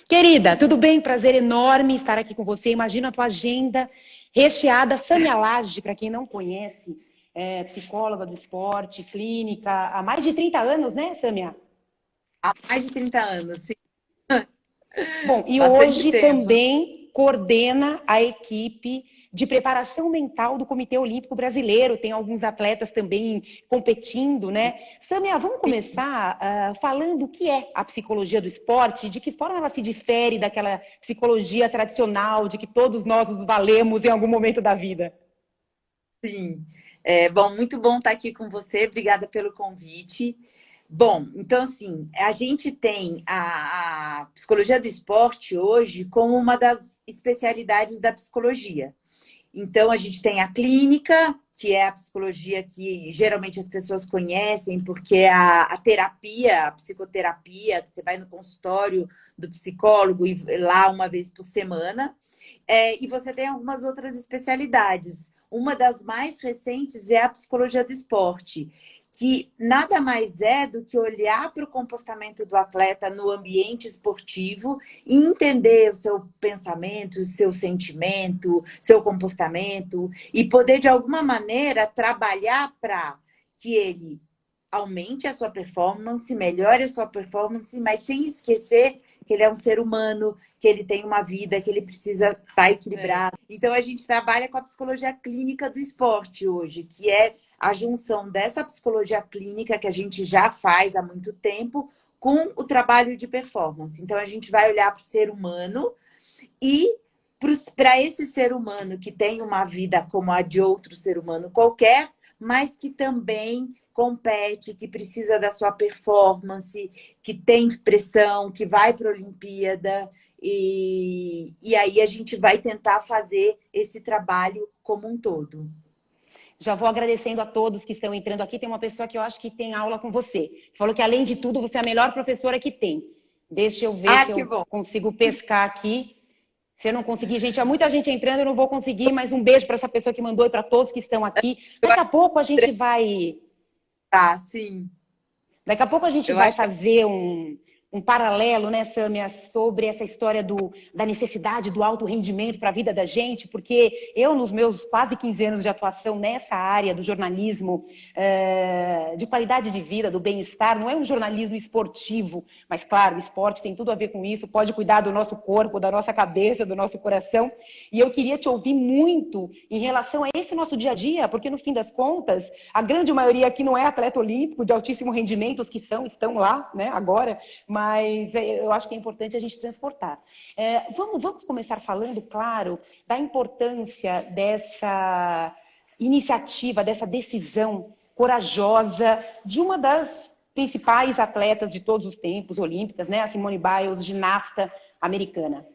Querida, tudo bem? Prazer enorme estar aqui com você. Imagina a tua agenda recheada. Sâmia Laje, para quem não conhece, é psicóloga do esporte, clínica, há mais de 30 anos, né, Sâmia? Há mais de 30 anos, sim. Bom, e Bastante hoje tempo, né? também coordena a equipe de preparação mental do Comitê Olímpico Brasileiro. Tem alguns atletas também competindo, né? Sâmia, vamos começar falando o que é a psicologia do esporte, de que forma ela se difere daquela psicologia tradicional, de que todos nós nos valemos em algum momento da vida. Sim. Bom, muito bom estar aqui com você. Obrigada pelo convite. Bom, então, assim, a gente tem a psicologia do esporte hoje como uma das especialidades da psicologia. Então, a gente tem a clínica, que é a psicologia que geralmente as pessoas conhecem, porque é a terapia, a psicoterapia, que você vai no consultório do psicólogo e lá uma vez por semana. E você tem algumas outras especialidades. Uma das mais recentes é a psicologia do esporte, que nada mais é do que olhar para o comportamento do atleta no ambiente esportivo e entender o seu pensamento, o seu sentimento, seu comportamento e poder, de alguma maneira, trabalhar para que ele aumente a sua performance, melhore a sua performance, mas sem esquecer que ele é um ser humano, que ele tem uma vida, que ele precisa estar equilibrado. Então, a gente trabalha com a psicologia clínica do esporte hoje, que é a junção dessa psicologia clínica que a gente já faz há muito tempo com o trabalho de performance. Então, a gente vai olhar para o ser humano e para esse ser humano que tem uma vida como a de outro ser humano qualquer, mas que também compete, que precisa da sua performance, que tem pressão, que vai para a Olimpíada. E aí a gente vai tentar fazer esse trabalho como um todo. Já vou agradecendo a todos que estão entrando aqui. Tem uma pessoa que eu acho que tem aula com você. Falou que, além de tudo, você é a melhor professora que tem. Deixa eu ver Ah, se que eu bom! consigo pescar aqui. Se eu não conseguir, gente, há muita gente entrando, eu não vou conseguir, mas um beijo para essa pessoa que mandou e para todos que estão aqui. Eu Daqui acho a pouco a que gente vai tá, sim. Daqui a pouco a gente Eu vai acho que fazer um paralelo, né, Sâmia, sobre essa história da necessidade do alto rendimento para a vida da gente, porque eu, nos meus quase 15 anos de atuação nessa área do jornalismo, de qualidade de vida, do bem-estar, não é um jornalismo esportivo, mas, claro, o esporte tem tudo a ver com isso, pode cuidar do nosso corpo, da nossa cabeça, do nosso coração, e eu queria te ouvir muito em relação a esse nosso dia a dia, porque, no fim das contas, a grande maioria aqui não é atleta olímpico de altíssimo rendimento, os que estão lá, né, agora, mas eu acho que é importante a gente transportar. Vamos começar falando, claro, da importância dessa iniciativa, dessa decisão corajosa de uma das principais atletas de todos os tempos, olímpicas, né, a Simone Biles, ginasta americana.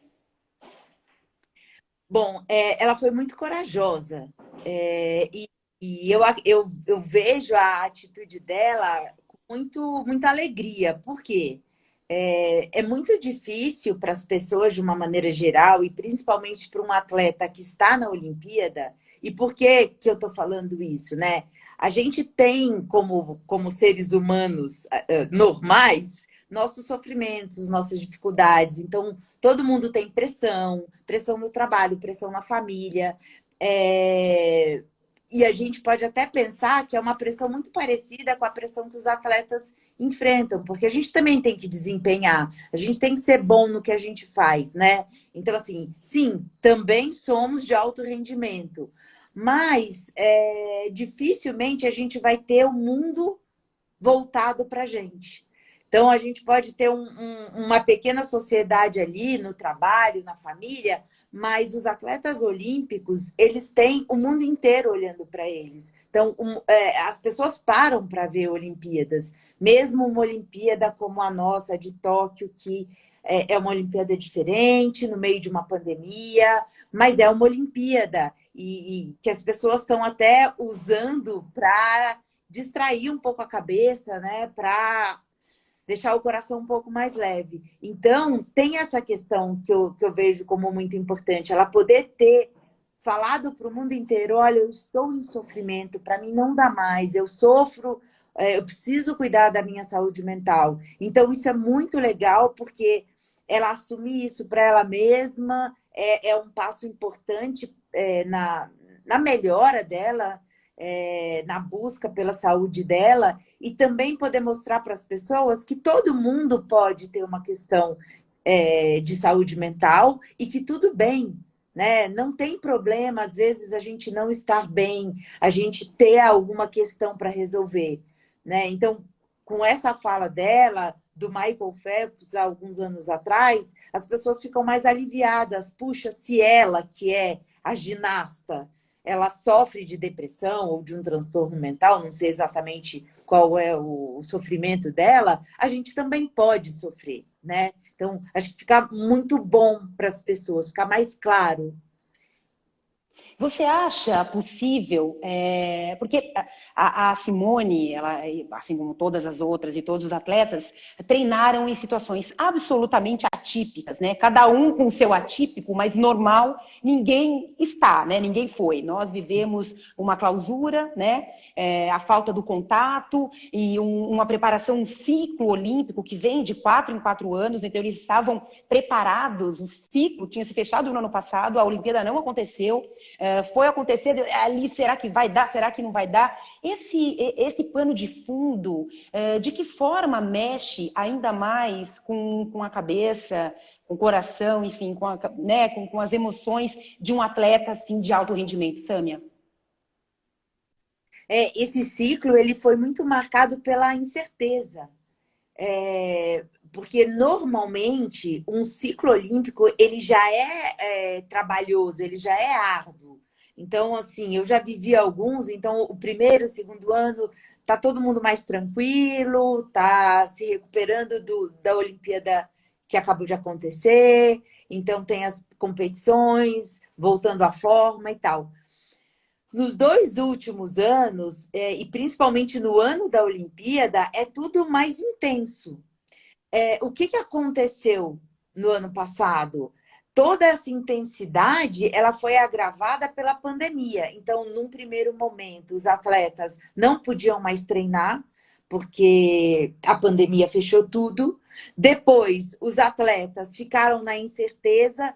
Bom, ela foi muito corajosa. E eu vejo a atitude dela com muita alegria. Por quê? É muito difícil para as pessoas, de uma maneira geral, e principalmente para um atleta que está na Olimpíada. E por que eu estou falando isso, né? A gente tem, como seres humanos normais, nossos sofrimentos, nossas dificuldades. Então, todo mundo tem pressão, pressão no trabalho, pressão na família. É, E a gente pode até pensar que é uma pressão muito parecida com a pressão que os atletas enfrentam, porque a gente também tem que desempenhar, a gente tem que ser bom no que a gente faz, né? Então, assim, sim, também somos de alto rendimento, mas dificilmente a gente vai ter o mundo voltado para a gente. Então, a gente pode ter uma pequena sociedade ali no trabalho, na família, mas os atletas olímpicos, eles têm o mundo inteiro olhando para eles. Então, as pessoas param para ver Olimpíadas, mesmo uma Olimpíada como a nossa de Tóquio, que é uma Olimpíada diferente, no meio de uma pandemia, mas é uma Olimpíada e que as pessoas estão até usando para distrair um pouco a cabeça, né? Para deixar o coração um pouco mais leve. Então, tem essa questão que eu vejo como muito importante, ela poder ter falado para o mundo inteiro, olha, eu estou em sofrimento, para mim não dá mais, eu sofro, eu preciso cuidar da minha saúde mental. Então, isso é muito legal, porque ela assumir isso para ela mesma é um passo importante na melhora dela, na busca pela saúde dela, e também poder mostrar para as pessoas que todo mundo pode ter uma questão de saúde mental e que tudo bem, né? Não tem problema, às vezes, a gente não estar bem, a gente ter alguma questão para resolver, né? Então, com essa fala dela, do Michael Phelps, há alguns anos atrás, as pessoas ficam mais aliviadas. Puxa, se ela, que é a ginasta, ela sofre de depressão ou de um transtorno mental, não sei exatamente qual é o sofrimento dela, a gente também pode sofrer, né? Então, acho que fica muito bom para as pessoas, ficar mais claro. Você acha possível, porque a Simone, ela, assim como todas as outras e todos os atletas, treinaram em situações absolutamente atípicas, né? Cada um com o seu atípico, mas normal, ninguém está, né? Ninguém foi. Nós vivemos uma clausura, né? A falta do contato e uma preparação, um ciclo olímpico que vem de 4 em 4 anos, então eles estavam preparados, o ciclo tinha se fechado no ano passado, a Olimpíada não aconteceu, foi acontecer ali, será que vai dar, será que não vai dar? Esse pano de fundo, de que forma mexe ainda mais com a cabeça, com o coração, enfim, né, com as emoções de um atleta assim, de alto rendimento, Sâmia? Esse ciclo ele foi muito marcado pela incerteza. Porque normalmente um ciclo olímpico ele já é trabalhoso, ele já é árduo. Então, assim, eu já vivi alguns, então o primeiro, o segundo ano, tá todo mundo mais tranquilo, tá se recuperando da Olimpíada que acabou de acontecer, então tem as competições, voltando à forma e tal. Nos 2 últimos anos, e principalmente no ano da Olimpíada, é tudo mais intenso. O que aconteceu no ano passado? Toda essa intensidade ela foi agravada pela pandemia. Então, num primeiro momento, os atletas não podiam mais treinar, porque a pandemia fechou tudo. Depois, os atletas ficaram na incerteza.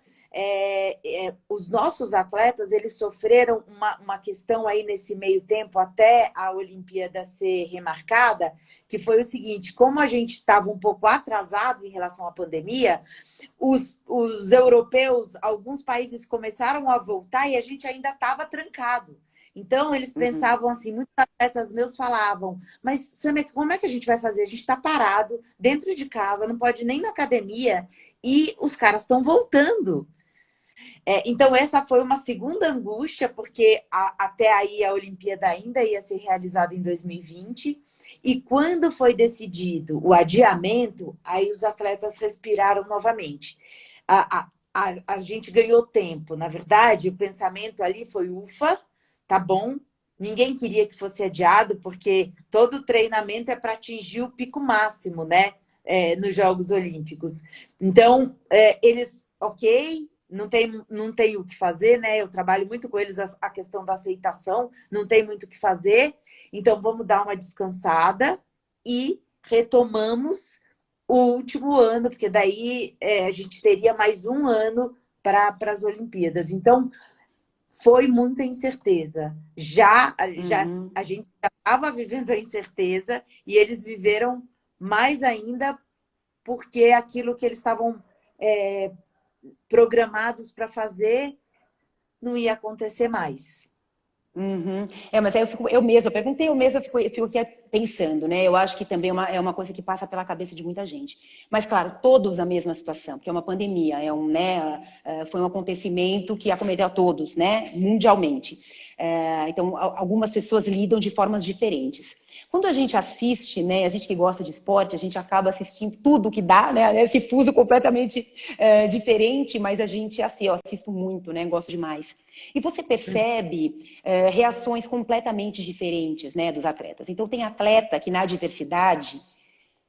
Os nossos atletas eles sofreram uma questão aí nesse meio tempo, até a Olimpíada ser remarcada, que foi o seguinte: como a gente estava um pouco atrasado em relação à pandemia, os europeus, alguns países começaram a voltar e a gente ainda estava trancado. Então, eles pensavam assim, muitos atletas meus falavam, mas Samia, como é que a gente vai fazer? A gente está parado dentro de casa, não pode nem na academia, e os caras estão voltando. Então, essa foi uma segunda angústia, porque até aí a Olimpíada ainda ia ser realizada em 2020. E quando foi decidido o adiamento, aí os atletas respiraram novamente. A gente ganhou tempo. Na verdade, o pensamento ali foi: ufa, tá bom. Ninguém queria que fosse adiado, porque todo treinamento é para atingir o pico máximo, né? Nos Jogos Olímpicos. Então, eles, ok, não tem o que fazer, né? Eu trabalho muito com eles a questão da aceitação, não tem muito o que fazer, então vamos dar uma descansada e retomamos o último ano, porque daí a gente teria mais um ano para as Olimpíadas. Então, foi muita incerteza. Já a gente já estava vivendo a incerteza e eles viveram mais ainda, porque aquilo que eles estavam programados para fazer não ia acontecer mais. Mas aí eu perguntei, eu fico aqui pensando, né? Eu acho que também é uma coisa que passa pela cabeça de muita gente. Mas, claro, todos na mesma situação, porque é uma pandemia, foi um acontecimento que acometeu a todos, né? Mundialmente. Então, algumas pessoas lidam de formas diferentes. Quando a gente assiste, né, a gente que gosta de esporte, a gente acaba assistindo tudo que dá, né, esse fuso completamente diferente, mas a gente, assim, eu assisto muito, né, gosto demais. E você percebe reações completamente diferentes, né, dos atletas. Então, tem atleta que na adversidade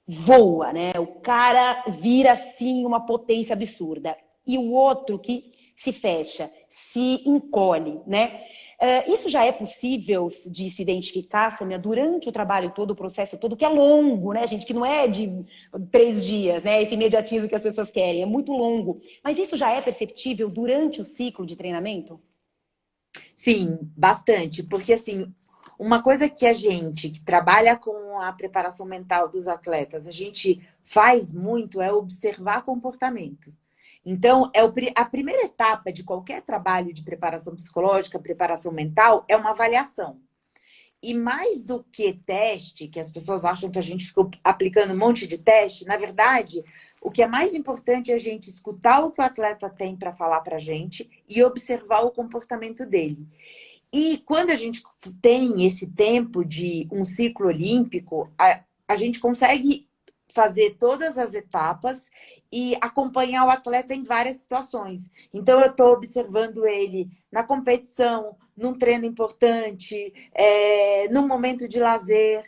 voa, né, o cara vira, assim, uma potência absurda. E o outro que se fecha, se encolhe, né? Isso já é possível de se identificar, Samia, durante o trabalho todo, o processo todo, que é longo, né, gente? Que não é de 3 dias, né? Esse imediatismo que as pessoas querem, é muito longo. Mas isso já é perceptível durante o ciclo de treinamento? Sim, bastante, porque assim, uma coisa que a gente que trabalha com a preparação mental dos atletas, a gente faz muito é observar comportamento. Então, a primeira etapa de qualquer trabalho de preparação psicológica, preparação mental, é uma avaliação. E mais do que teste, que as pessoas acham que a gente ficou aplicando um monte de teste, na verdade, o que é mais importante é a gente escutar o que o atleta tem para falar para a gente e observar o comportamento dele. E quando a gente tem esse tempo de um ciclo olímpico, a gente consegue fazer todas as etapas e acompanhar o atleta em várias situações. Então, eu estou observando ele na competição, num treino importante, num momento de lazer.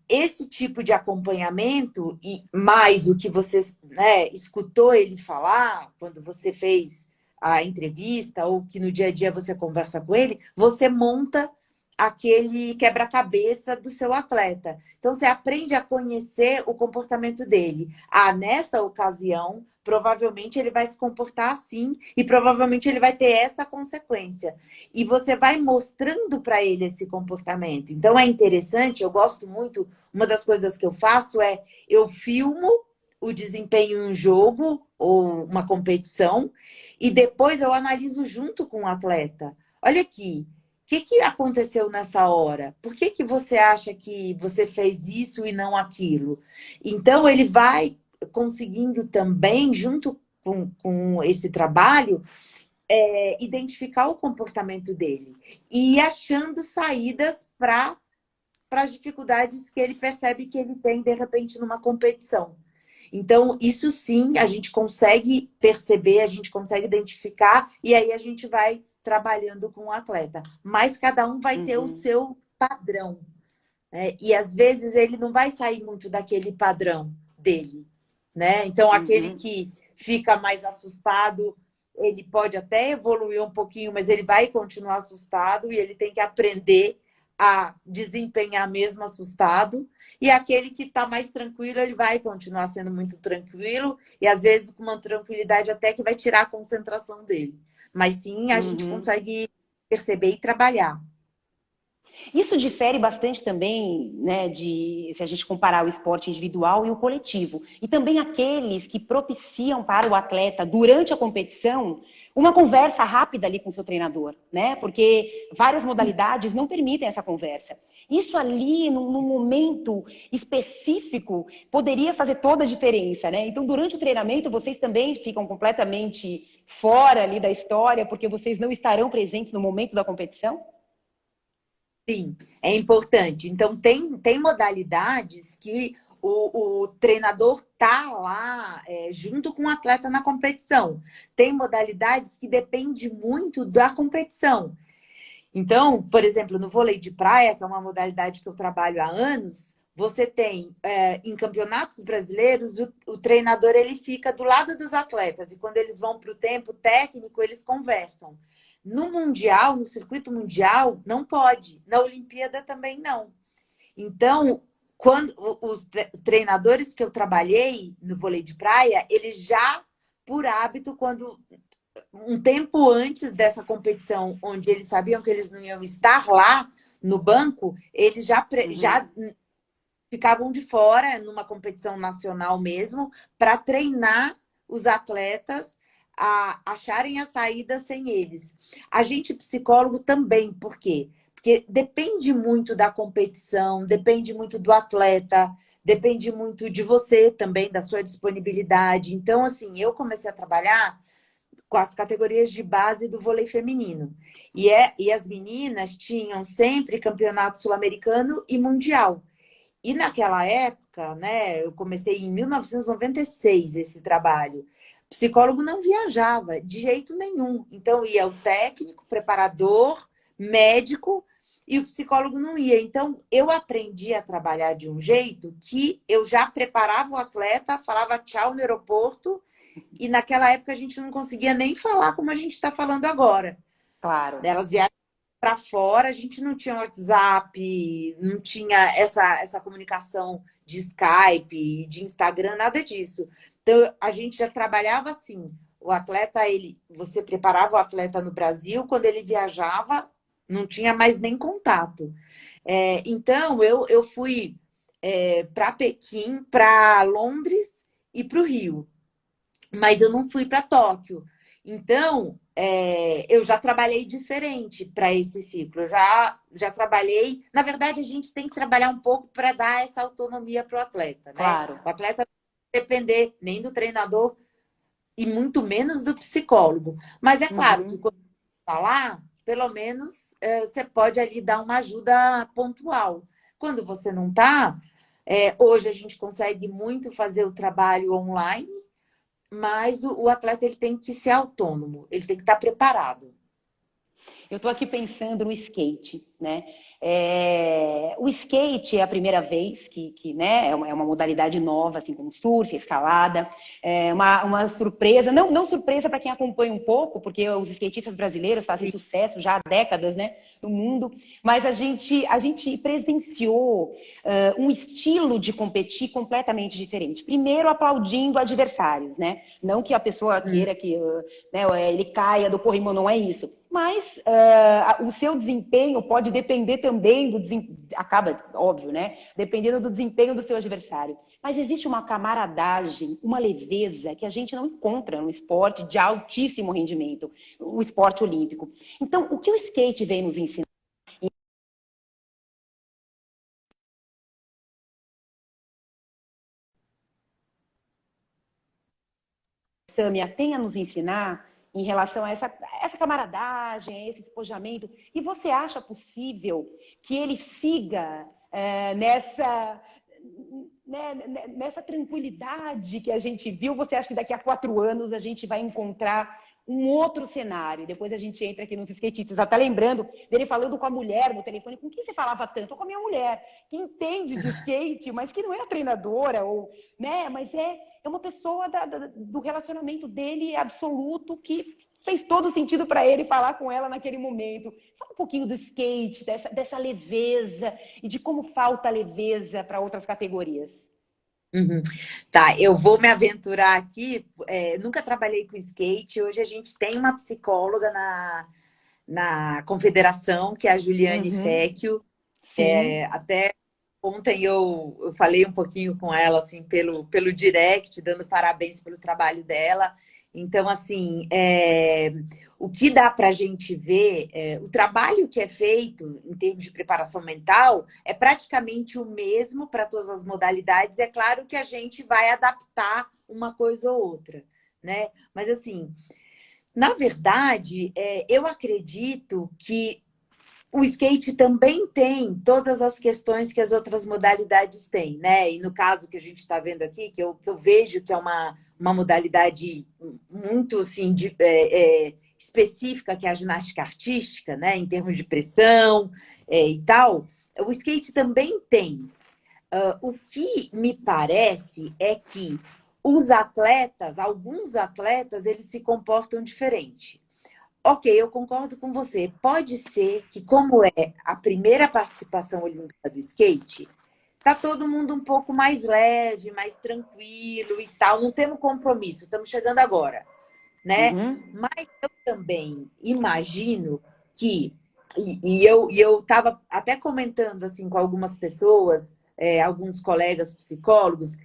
Esse tipo de acompanhamento, e mais o que você, né, escutou ele falar, quando você fez a entrevista, ou que no dia a dia você conversa com ele, você monta aquele quebra-cabeça do seu atleta. Então, você aprende a conhecer o comportamento dele. Ah, nessa ocasião, provavelmente ele vai se comportar assim e provavelmente ele vai ter essa consequência. E você vai mostrando para ele esse comportamento. Então, é interessante, eu gosto muito, uma das coisas que eu faço é eu filmo o desempenho em um jogo ou uma competição e depois eu analiso junto com o atleta. Olha aqui, o que aconteceu nessa hora? Por que você acha que você fez isso e não aquilo? Então, ele vai conseguindo também, junto com esse trabalho, identificar o comportamento dele e ir achando saídas para as dificuldades que ele percebe que ele tem, de repente, numa competição. Então, isso sim, a gente consegue perceber, a gente consegue identificar, e aí a gente vai trabalhando com o atleta. Mas cada um vai ter o seu padrão, né? E às vezes ele não vai sair muito daquele padrão dele, né? Então, aquele que fica mais assustado, ele pode até evoluir um pouquinho, mas ele vai continuar assustado e ele tem que aprender a desempenhar mesmo assustado. E aquele que está mais tranquilo, ele vai continuar sendo muito tranquilo e às vezes com uma tranquilidade até que vai tirar a concentração dele. Mas sim, a gente consegue perceber e trabalhar. Isso difere bastante também, né, se a gente comparar o esporte individual e o coletivo. E também aqueles que propiciam para o atleta, durante a competição, uma conversa rápida ali com o seu treinador, né? Porque várias modalidades não permitem essa conversa. Isso ali, num momento específico, poderia fazer toda a diferença, né? Então, durante o treinamento, vocês também ficam completamente fora ali da história, porque vocês não estarão presentes no momento da competição? Sim, é importante. Então, tem modalidades que o treinador tá lá junto com o atleta na competição. Tem modalidades que depende muito da competição. Então, por exemplo, no vôlei de praia, que é uma modalidade que eu trabalho há anos, você tem em campeonatos brasileiros, o treinador ele fica do lado dos atletas e quando eles vão para o tempo técnico, eles conversam. No Mundial, no circuito mundial, não pode. Na Olimpíada também não. Então, quando os treinadores que eu trabalhei no vôlei de praia, eles já, por hábito, quando um tempo antes dessa competição, onde eles sabiam que eles não iam estar lá no banco, eles já ficavam de fora, numa competição nacional mesmo, para treinar os atletas a acharem a saída sem eles. A gente, psicólogo, também, por quê? Porque depende muito da competição, depende muito do atleta, depende muito de você também, da sua disponibilidade. Então, assim, eu comecei a trabalhar com as categorias de base do vôlei feminino. E as meninas tinham sempre campeonato sul-americano e mundial. E naquela época, né, eu comecei em 1996 esse trabalho. O psicólogo não viajava de jeito nenhum. Então ia o técnico, preparador, médico e o psicólogo não ia. Então eu aprendi a trabalhar de um jeito que eu já preparava o atleta, falava tchau no aeroporto e naquela época a gente não conseguia nem falar como a gente está falando agora. Claro. Elas viajavam para fora, a gente não tinha WhatsApp, não tinha essa comunicação de Skype, de Instagram, nada disso. Então, a gente já trabalhava assim. O atleta, você preparava o atleta no Brasil, quando ele viajava, não tinha mais nem contato. Então, eu fui para Pequim, para Londres e para o Rio, mas eu não fui para Tóquio. Então, eu já trabalhei diferente para esse ciclo. Eu já trabalhei. Na verdade, a gente tem que trabalhar um pouco para dar essa autonomia para o atleta, né? Claro. O atleta não tem que depender nem do treinador e muito menos do psicólogo. Mas é claro que Uhum. quando você está lá, pelo menos você pode ali dar uma ajuda pontual. Quando você não está, hoje a gente consegue muito fazer o trabalho online, mas o atleta ele tem que ser autônomo, ele tem que estar preparado. Eu estou aqui pensando no skate, né? O skate é a primeira vez que né, é uma modalidade nova, assim como surf, escalada. É uma surpresa, não surpresa para quem acompanha um pouco, porque os skatistas brasileiros fazem sucesso já há décadas, né, no mundo. Mas a gente presenciou um estilo de competir completamente diferente. Primeiro, aplaudindo adversários, né? Não que a pessoa queira que né, ele caia do corrimão, não é isso. Mas o seu desempenho pode depender também do desempenho, acaba, óbvio, né? Dependendo do desempenho do seu adversário. Mas existe uma camaradagem, uma leveza que a gente não encontra no esporte de altíssimo rendimento, o esporte olímpico. Então, o que o skate vem nos ensinar? Sâmia, tem a nos ensinar em relação a essa camaradagem, a esse despojamento? E você acha possível que ele siga nessa tranquilidade que a gente viu? Você acha que daqui a 4 anos a gente vai encontrar um outro cenário? Depois a gente entra aqui nos skatistas. Até lembrando dele falando com a mulher no telefone. Com quem você falava tanto? Com a minha mulher, que entende de skate, mas que não é treinadora, ou, né? Mas é uma pessoa do relacionamento dele absoluto que fez todo sentido para ele falar com ela naquele momento. Fala um pouquinho do skate, dessa leveza e de como falta leveza para outras categorias. Uhum. Tá, eu vou me aventurar aqui. Nunca trabalhei com skate. Hoje a gente tem uma psicóloga na confederação, que é a Juliane Uhum. Fecchio. Sim. Até ontem eu falei um pouquinho com ela, assim, pelo direct, dando parabéns pelo trabalho dela. Então, assim, o que dá para a gente ver, o trabalho que é feito em termos de preparação mental é praticamente o mesmo para todas as modalidades. É claro que a gente vai adaptar uma coisa ou outra, né? Mas, assim, na verdade, eu acredito que o skate também tem todas as questões que as outras modalidades têm, né? E no caso que a gente está vendo aqui, que eu vejo que é uma modalidade muito assim, específica, que é a ginástica artística, né? Em termos de pressão e tal, o skate também tem. O que me parece é que os atletas, alguns atletas, eles se comportam diferente. Ok, eu concordo com você. Pode ser que, como é a primeira participação olímpica do skate, tá todo mundo um pouco mais leve, mais tranquilo e tal. Não temos compromisso, estamos chegando agora, né? Uhum. Mas eu também imagino que, e eu estava até comentando assim com algumas pessoas, alguns colegas psicólogos,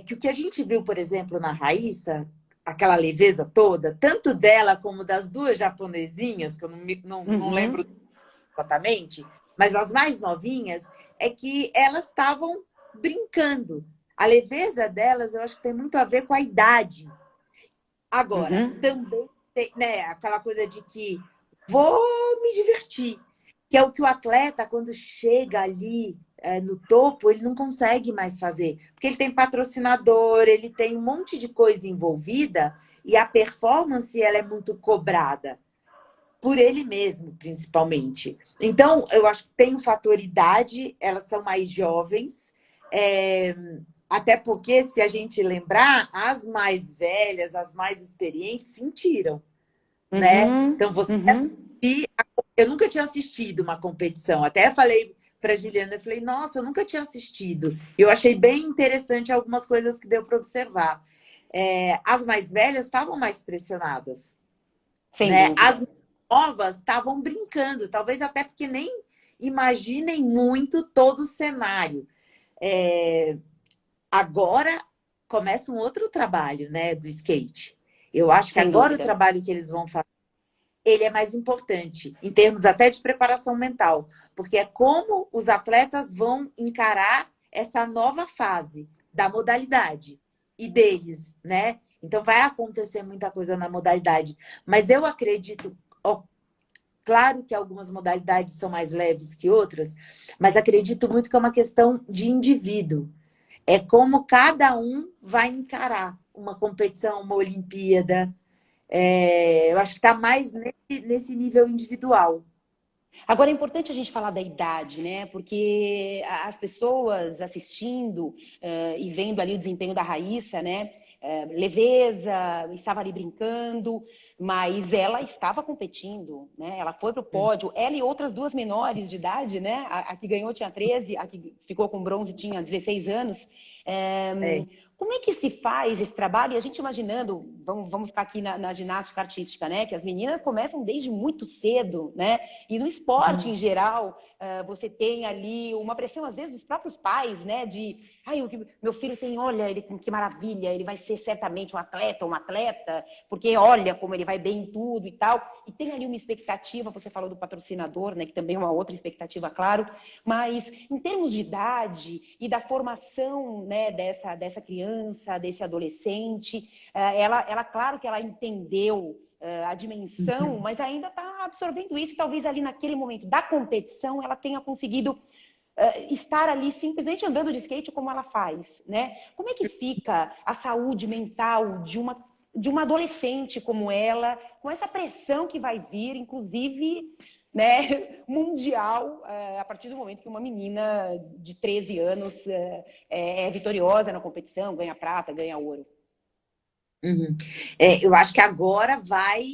que o que a gente viu, por exemplo, na Raíssa, aquela leveza toda, tanto dela como das duas japonesinhas, que eu não lembro Uhum. exatamente, mas as mais novinhas, é que elas estavam brincando. A leveza delas, eu acho que tem muito a ver com a idade. Agora, Uhum. também tem, né, aquela coisa de que vou me divertir, que é o que o atleta, quando chega ali no topo, ele não consegue mais fazer, porque ele tem patrocinador, ele tem um monte de coisa envolvida e a performance ela é muito cobrada por ele mesmo, principalmente. Então, eu acho que tem o fator idade, elas são mais jovens. É, Até porque, se a gente lembrar, as mais velhas, as mais experientes sentiram, né? Uhum, Então, você uhum. assistir... Eu nunca tinha assistido uma competição. Até falei para Juliana, eu falei, nossa, eu nunca tinha assistido. Eu achei bem interessante algumas coisas que deu para observar. As mais velhas estavam mais pressionadas, Sem né? As dúvida. novas estavam brincando, talvez até porque nem imaginem muito todo o cenário. Agora começa um outro trabalho, né, do skate. Eu acho que Sem agora o dúvida. trabalho que eles vão fazer, ele é mais importante, em termos até de preparação mental, porque é como os atletas vão encarar essa nova fase da modalidade e deles, né? Então vai acontecer muita coisa na modalidade, mas eu acredito, ó, claro que algumas modalidades são mais leves que outras, mas acredito muito que é uma questão de indivíduo. É como cada um vai encarar uma competição, uma Olimpíada. Eu acho que está mais nesse nível individual. Agora é importante a gente falar da idade, né? Porque as pessoas assistindo e vendo ali o desempenho da Raíssa, né? Leveza, estava ali brincando, mas ela estava competindo, né? Ela foi para o pódio, ela e outras duas menores de idade, né? A que ganhou tinha 13, a que ficou com bronze tinha 16 anos. É. Como é que se faz esse trabalho? E a gente imaginando, vamos ficar aqui na ginástica artística, né? Que as meninas começam desde muito cedo, né? E no esporte em geral, você tem ali uma pressão, às vezes, dos próprios pais, né? De, ai, meu filho tem, olha, ele, que maravilha, ele vai ser certamente um atleta ou uma atleta, porque olha como ele vai bem em tudo e tal. E tem ali uma expectativa, você falou do patrocinador, né? Que também é uma outra expectativa, claro. Mas em termos de idade e da formação, né, dessa criança, desse adolescente, claro que ela entendeu a dimensão, mas ainda está absorvendo isso. Talvez ali naquele momento da competição ela tenha conseguido estar ali simplesmente andando de skate como ela faz, né? Como é que fica a saúde mental de uma adolescente como ela, com essa pressão que vai vir, inclusive, né, mundial, a partir do momento que uma menina de 13 anos é vitoriosa na competição, ganha prata, ganha ouro? Uhum. Eu acho que agora vai.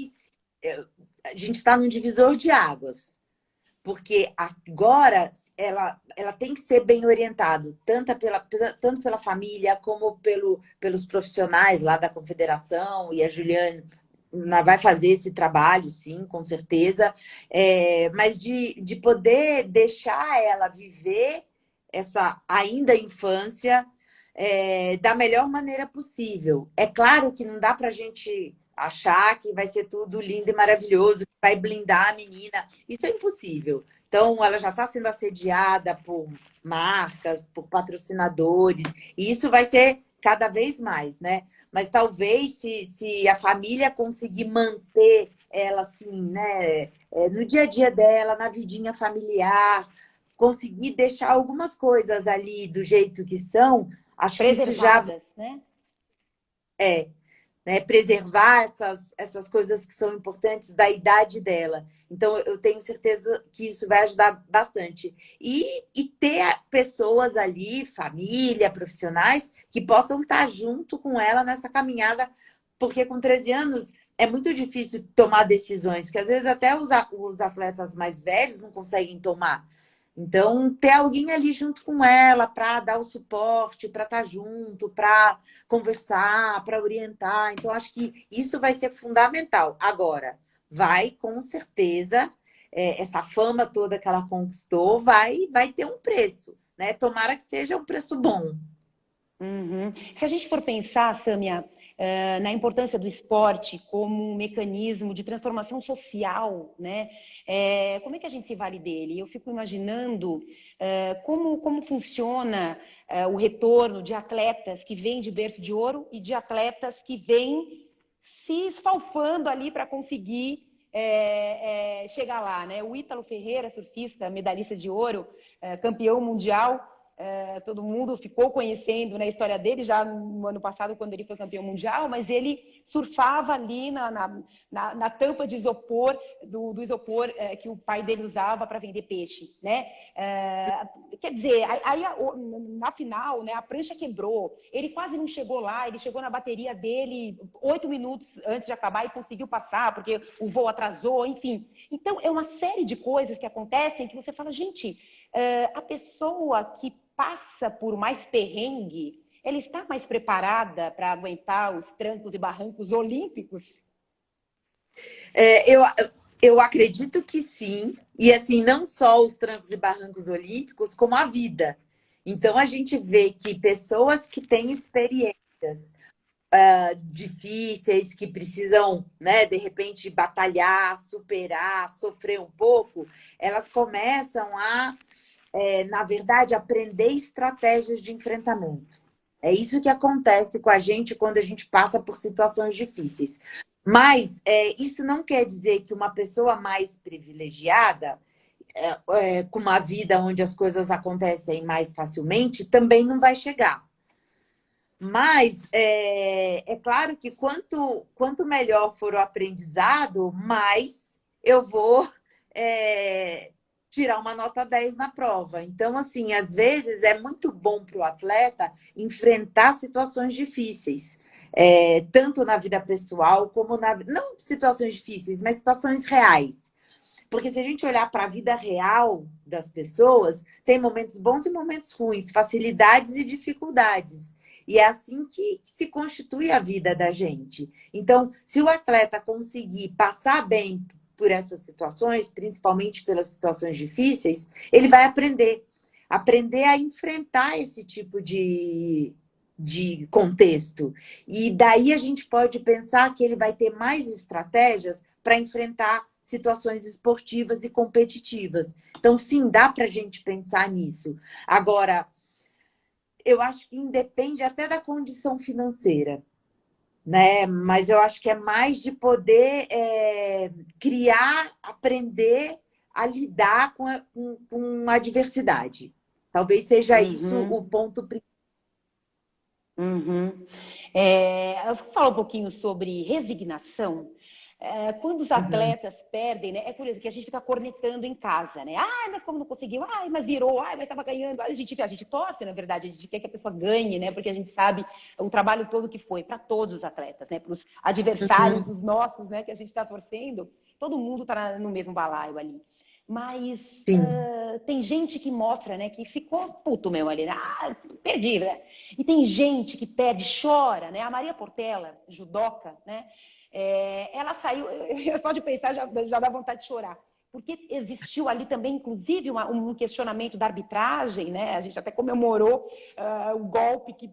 A gente está num divisor de águas. Porque agora ela tem que ser bem orientada, tanto pela família como pelos profissionais lá da confederação, e a Juliana vai fazer esse trabalho, sim, com certeza, mas de poder deixar ela viver essa ainda infância da melhor maneira possível. É claro que não dá para a gente achar que vai ser tudo lindo e maravilhoso, que vai blindar a menina. Isso é impossível. Então, ela já está sendo assediada por marcas, por patrocinadores, e isso vai ser cada vez mais, né? Mas talvez se a família conseguir manter ela assim, né, no dia a dia dela, na vidinha familiar, conseguir deixar algumas coisas ali do jeito que são, acho que isso já Preservadas, né? é, né, preservar essas coisas que são importantes da idade dela. Então, eu tenho certeza que isso vai ajudar bastante. E ter pessoas ali, família, profissionais, que possam estar junto com ela nessa caminhada, porque com 13 anos é muito difícil tomar decisões, que às vezes até os atletas mais velhos não conseguem tomar. Então, ter alguém ali junto com ela para dar o suporte, para estar junto, para conversar, para orientar. Então, acho que isso vai ser fundamental. Agora, vai com certeza, essa fama toda que ela conquistou vai ter um preço, né? Tomara que seja um preço bom. Uhum. Se a gente for pensar, Sâmia, na importância do esporte como um mecanismo de transformação social, né? Como é que a gente se vale dele? Eu fico imaginando como funciona o retorno de atletas que vêm de berço de ouro e de atletas que vêm se esfalfando ali para conseguir chegar lá, né? O Ítalo Ferreira, surfista, medalhista de ouro, campeão mundial, todo mundo ficou conhecendo, né, a história dele já no ano passado, quando ele foi campeão mundial, mas ele surfava ali na tampa de isopor, do isopor que o pai dele usava para vender peixe, né? Quer dizer, aí na final, né, a prancha quebrou, ele quase não chegou lá, ele chegou na bateria dele 8 minutos antes de acabar e conseguiu passar, porque o voo atrasou, enfim. Então, é uma série de coisas que acontecem que você fala, gente, a pessoa que passa por mais perrengue, ela está mais preparada para aguentar os trancos e barrancos olímpicos? Eu acredito que sim. E assim, não só os trancos e barrancos olímpicos, como a vida. Então, a gente vê que pessoas que têm experiências difíceis, que precisam, né, de repente, batalhar, superar, sofrer um pouco, elas começam a, na verdade, aprender estratégias de enfrentamento. É isso que acontece com a gente quando a gente passa por situações difíceis. Mas isso não quer dizer que uma pessoa mais privilegiada, com uma vida onde as coisas acontecem mais facilmente, também não vai chegar. Mas é claro que quanto melhor for o aprendizado, mais eu vou tirar uma nota 10 na prova. Então, assim, às vezes é muito bom para o atleta enfrentar situações difíceis. Tanto na vida pessoal como não situações difíceis, mas situações reais. Porque se a gente olhar para a vida real das pessoas, tem momentos bons e momentos ruins, facilidades e dificuldades. E é assim que se constitui a vida da gente. Então, se o atleta conseguir passar bem por essas situações, principalmente pelas situações difíceis, ele vai aprender a enfrentar esse tipo de contexto. E daí a gente pode pensar que ele vai ter mais estratégias para enfrentar situações esportivas e competitivas. Então, sim, dá para a gente pensar nisso. Agora, eu acho que independe até da condição financeira, né? Mas eu acho que é mais de poder criar, aprender a lidar com a adversidade. Talvez seja isso o ponto principal. Eu vou falar um pouquinho sobre resignação. Quando os atletas perdem, né? É curioso que a gente fica cornetando em casa, né? Ai, mas como não conseguiu? Ai, mas virou? Ai, mas estava ganhando. A gente torce, na verdade, a gente quer que a pessoa ganhe, né? Porque a gente sabe o trabalho todo que foi para todos os atletas, né? Para os adversários dos nossos, né? Que a gente está torcendo, todo mundo está no mesmo balaio ali. Mas Sim. tem gente que mostra, né? Que ficou puto mesmo ali, né? Perdi, né? E tem gente que perde, chora, né? A Maria Portela, judoca, né? Ela saiu, só de pensar já dá vontade de chorar. Porque existiu ali também, inclusive, um questionamento da arbitragem, né? A gente até comemorou o golpe que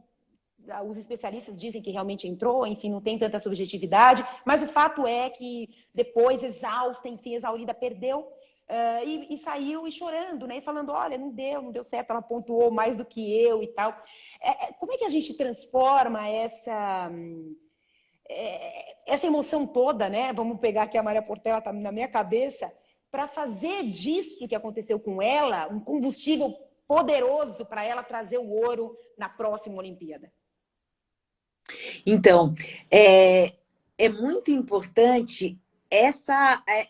os especialistas dizem que realmente entrou, enfim, não tem tanta subjetividade, mas o fato é que depois, exausta, enfim, exaurida, perdeu e saiu e chorando, né? E falando, olha, não deu certo, ela pontuou mais do que eu e tal. Como é que a gente transforma essa emoção toda, né? Vamos pegar aqui a Maria Portela, tá na minha cabeça, para fazer disso que aconteceu com ela um combustível poderoso para ela trazer o ouro na próxima Olimpíada. Então, é muito importante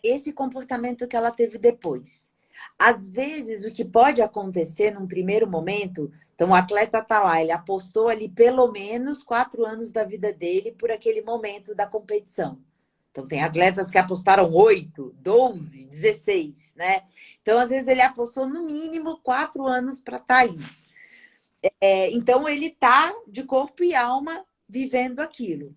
esse comportamento que ela teve depois. Às vezes, o que pode acontecer num primeiro momento, então o atleta está lá, ele apostou ali pelo menos 4 anos da vida dele por aquele momento da competição. Então, tem atletas que apostaram 8, 12, 16, né? Então, às vezes, ele apostou no mínimo 4 anos para estar ali. Então, ele está de corpo e alma vivendo aquilo.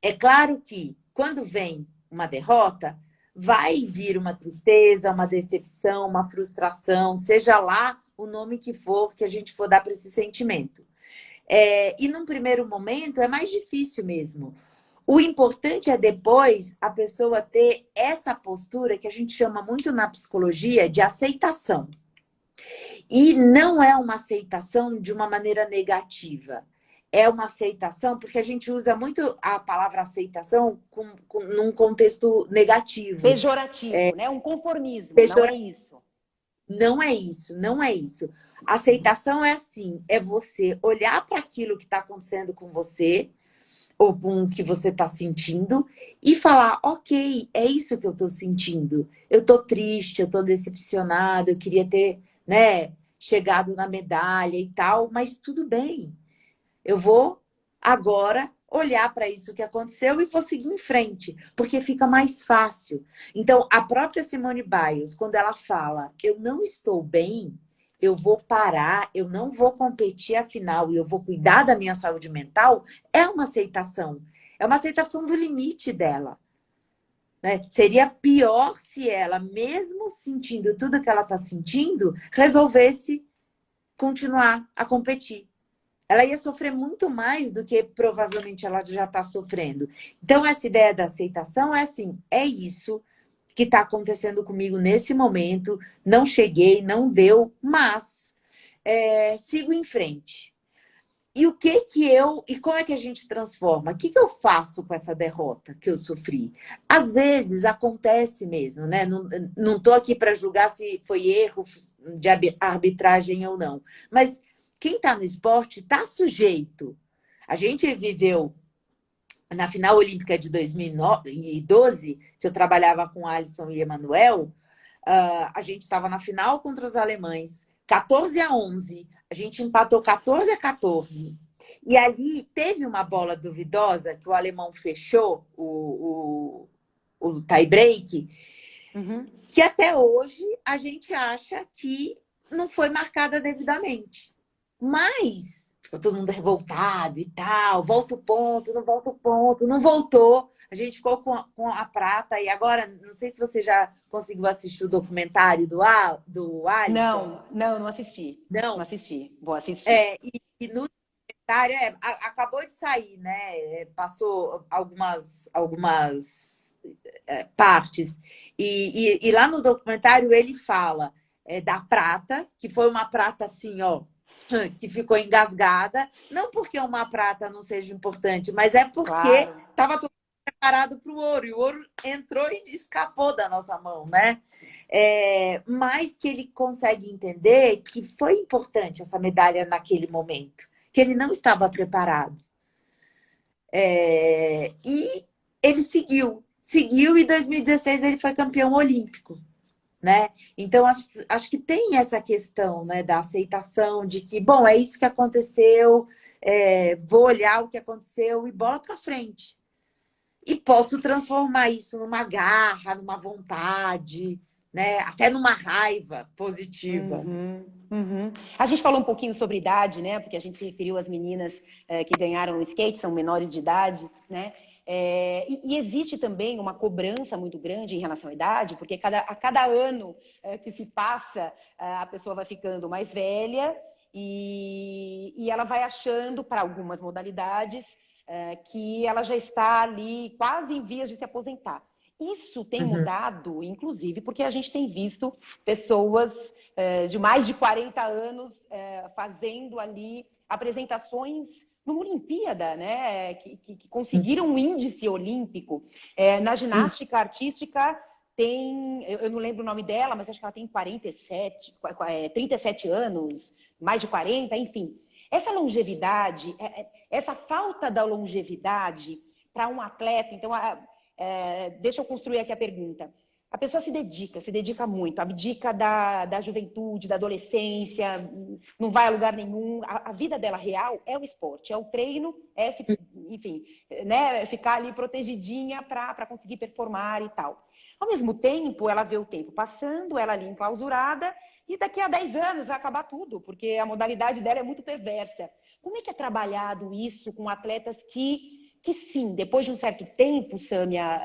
É claro que, quando vem uma derrota, vai vir uma tristeza, uma decepção, uma frustração, seja lá o nome que for que a gente for dar para esse sentimento. E num primeiro momento é mais difícil mesmo. O importante é depois a pessoa ter essa postura que a gente chama muito na psicologia de aceitação. E não é uma aceitação de uma maneira negativa. É uma aceitação, porque a gente usa muito a palavra aceitação num contexto negativo. Pejorativo, né? Um conformismo, não é isso. Não é isso, não é isso. Aceitação é assim, é você olhar para aquilo que está acontecendo com você, ou com o que você está sentindo, e falar, ok, é isso que eu estou sentindo. Eu estou triste, eu estou decepcionada, eu queria ter, né, chegado na medalha e tal, mas tudo bem. Eu vou agora olhar para isso que aconteceu e vou seguir em frente, porque fica mais fácil. Então, a própria Simone Biles, quando ela fala, eu não estou bem, eu vou parar, eu não vou competir afinal e eu vou cuidar da minha saúde mental, é uma aceitação. É uma aceitação do limite dela. Né? Seria pior se ela, mesmo sentindo tudo que ela está sentindo, resolvesse continuar a competir. Ela ia sofrer muito mais do que provavelmente ela já está sofrendo. Então, essa ideia da aceitação é assim, é isso que está acontecendo comigo nesse momento, não cheguei, não deu, mas sigo em frente. E o que que e como é que a gente transforma? O que que eu faço com essa derrota que eu sofri? Às vezes acontece mesmo, né? Não estou aqui para julgar se foi erro de arbitragem ou não, mas quem está no esporte está sujeito. A gente viveu na final olímpica de 2012, que eu trabalhava com Alisson e Emanuel, a gente estava na final contra os alemães, 14-11. A gente empatou 14-14. E ali teve uma bola duvidosa que o alemão fechou o tie-break, que até hoje a gente acha que não foi marcada devidamente. Mas ficou todo mundo revoltado e tal, volta o ponto, não volta o ponto, não voltou. A gente ficou com a prata e agora, não sei se você já conseguiu assistir o documentário do Alisson. Não assisti. Não. Não assisti. Vou assistir. E no documentário, acabou de sair, né? Passou algumas partes. E lá no documentário ele fala da prata, que foi uma prata assim, ó, que ficou engasgada, não porque uma prata não seja importante, mas é porque estava todo preparado para o ouro, e o ouro entrou e escapou da nossa mão, né? Mas que ele consegue entender que foi importante essa medalha naquele momento, que ele não estava preparado. E ele seguiu e em 2016 ele foi campeão olímpico. Né? Então, acho que tem essa questão, né, da aceitação de que, bom, é isso que aconteceu, vou olhar o que aconteceu e bola para frente. E posso transformar isso numa garra, numa vontade, né, até numa raiva positiva. A gente falou um pouquinho sobre idade, né? Porque a gente se referiu às meninas que ganharam o skate, são menores de idade, né? E existe também uma cobrança muito grande em relação à idade, porque a cada ano que se passa, a pessoa vai ficando mais velha e ela vai achando, para algumas modalidades, que ela já está ali quase em vias de se aposentar. Isso tem mudado, inclusive, porque a gente tem visto pessoas de mais de 40 anos fazendo ali apresentações numa Olimpíada, né? Que conseguiram um índice olímpico. Na ginástica artística tem, eu não lembro o nome dela, mas acho que ela tem 37 anos, mais de 40, enfim. Essa longevidade, essa falta da longevidade para um atleta, então, deixa eu construir aqui a pergunta. A pessoa se dedica muito, abdica da juventude, da adolescência, não vai a lugar nenhum. A vida dela real é o esporte, é o treino, enfim, né, ficar ali protegidinha para conseguir performar e tal. Ao mesmo tempo, ela vê o tempo passando, ela ali enclausurada, e daqui a 10 anos vai acabar tudo, porque a modalidade dela é muito perversa. Como é que é trabalhado isso com atletas que sim, depois de um certo tempo, Sâmia,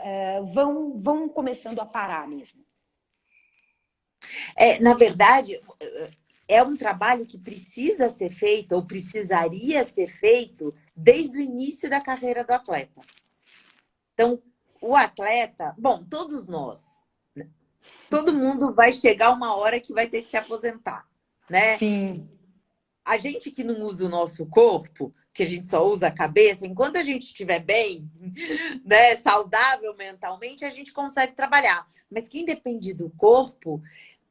vão começando a parar mesmo? Na verdade, é um trabalho que precisa ser feito, ou precisaria ser feito, desde o início da carreira do atleta. Então, o atleta, bom, todos nós, todo mundo vai chegar uma hora que vai ter que se aposentar, né? Sim. A gente que não usa o nosso corpo, que a gente só usa a cabeça, enquanto a gente estiver bem, né, saudável mentalmente, a gente consegue trabalhar. Mas quem depende do corpo,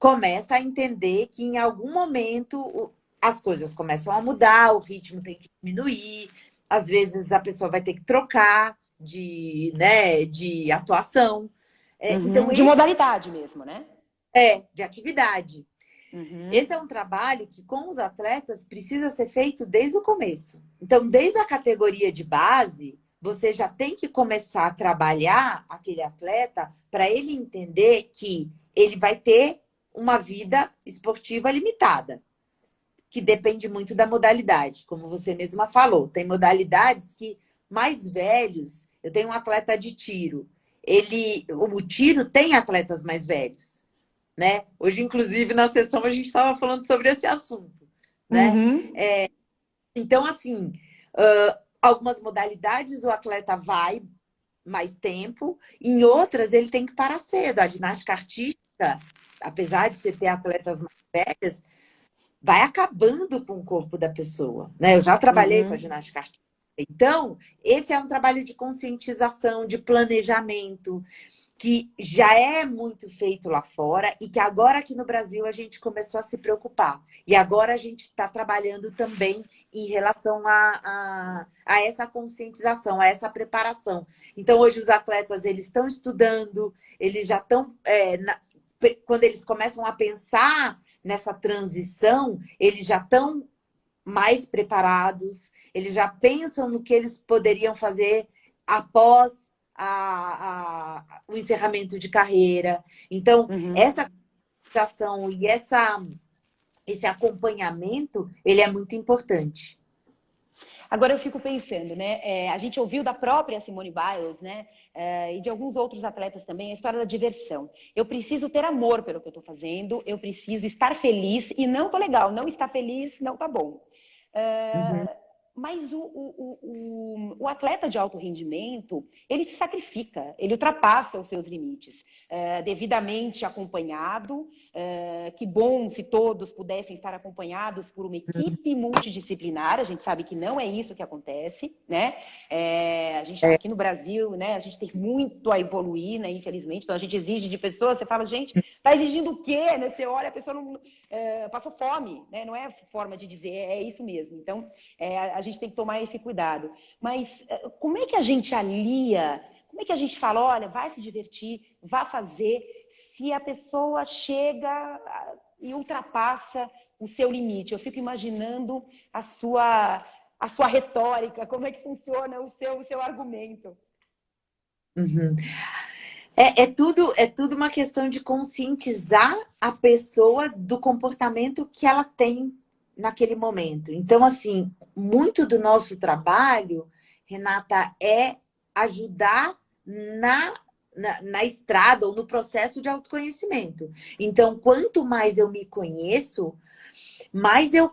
começa a entender que em algum momento as coisas começam a mudar, o ritmo tem que diminuir, às vezes a pessoa vai ter que trocar de atuação. Então, De esse modalidade mesmo, né? de atividade. Uhum. Esse é um trabalho que, com os atletas, precisa ser feito desde o começo. Então, desde a categoria de base, você já tem que começar a trabalhar aquele atleta para ele entender que ele vai ter uma vida esportiva limitada, que depende muito da modalidade, como você mesma falou. Tem modalidades que mais velhos, eu tenho um atleta de tiro, o tiro tem atletas mais velhos, né? Hoje, inclusive, na sessão a gente estava falando sobre esse assunto, né? Uhum. Então, assim, algumas modalidades o atleta vai mais tempo, em outras ele tem que parar cedo. A ginástica artística, apesar de você ter atletas mais velhas, vai acabando com o corpo da pessoa, né? Eu já trabalhei com a Uhum. ginástica artística. Então, esse é um trabalho de conscientização, de planejamento, que já é muito feito lá fora e que agora aqui no Brasil a gente começou a se preocupar. E agora a gente está trabalhando também em relação a essa conscientização, a essa preparação. Então, hoje os atletas eles estão estudando, eles já estão... quando eles começam a pensar nessa transição, eles já estão mais preparados, eles já pensam no que eles poderiam fazer após o encerramento de carreira. Então, Uhum. essa ação e esse acompanhamento, ele é muito importante. Agora eu fico pensando, né? A gente ouviu da própria Simone Biles, né? E de alguns outros atletas também, a história da diversão. Eu preciso ter amor pelo que eu estou fazendo, eu preciso estar feliz e não tô legal, não está feliz, não tá bom. Uhum. Mas o atleta de alto rendimento, ele se sacrifica, ele ultrapassa os seus limites, devidamente acompanhado. Que bom se todos pudessem estar acompanhados por uma equipe multidisciplinar. A gente sabe que não é isso que acontece, né? A gente É, aqui no Brasil, né? A gente tem muito a evoluir, né? Infelizmente, então a gente exige de pessoas. Você fala, gente, tá exigindo o quê? Né? Você olha, a pessoa não passou fome, né? Não é forma de dizer, é isso mesmo. Então, a gente tem que tomar esse cuidado. Mas como é que a gente alia? Como é que a gente fala, olha, vai se divertir, vá fazer, se a pessoa chega e ultrapassa o seu limite? Eu fico imaginando a sua retórica, como é que funciona o seu argumento. uhum. É tudo uma questão de conscientizar a pessoa do comportamento que ela tem naquele momento. Então, assim, muito do nosso trabalho, Renata, é ajudar na estrada ou no processo de autoconhecimento. Então, quanto mais eu me conheço, mais eu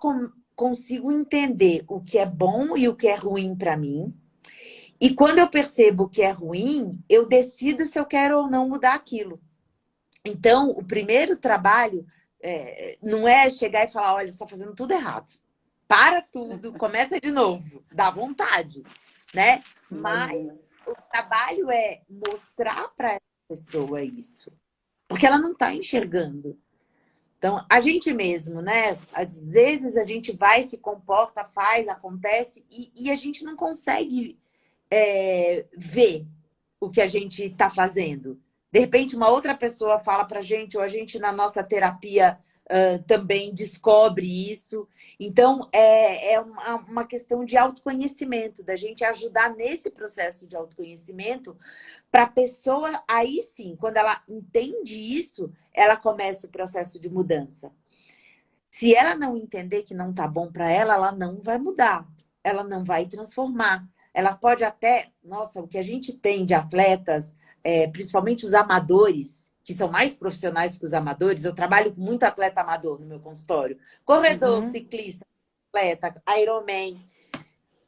consigo entender o que é bom e o que é ruim para mim. E quando eu percebo que é ruim, eu decido se eu quero ou não mudar aquilo. Então, o primeiro trabalho não é chegar e falar, olha, você está fazendo tudo errado. Para tudo, começa de novo, dá vontade, né? Imagina. Mas o trabalho é mostrar para essa pessoa isso, porque ela não está enxergando. Então, a gente mesmo, né? Às vezes a gente vai, se comporta, faz, acontece, e a gente não consegue ver o que a gente está fazendo. De repente, uma outra pessoa fala para a gente, ou a gente, na nossa terapia, também descobre isso. Então, é uma questão de autoconhecimento, da gente ajudar nesse processo de autoconhecimento, para a pessoa, aí sim, quando ela entende isso, ela começa o processo de mudança. Se ela não entender que não está bom para ela não vai mudar, ela não vai transformar. Ela pode até, nossa, o que a gente tem de atletas, principalmente os amadores, que são mais profissionais que os amadores, eu trabalho com muito atleta amador no meu consultório. Corredor, Uhum. ciclista, atleta, Ironman.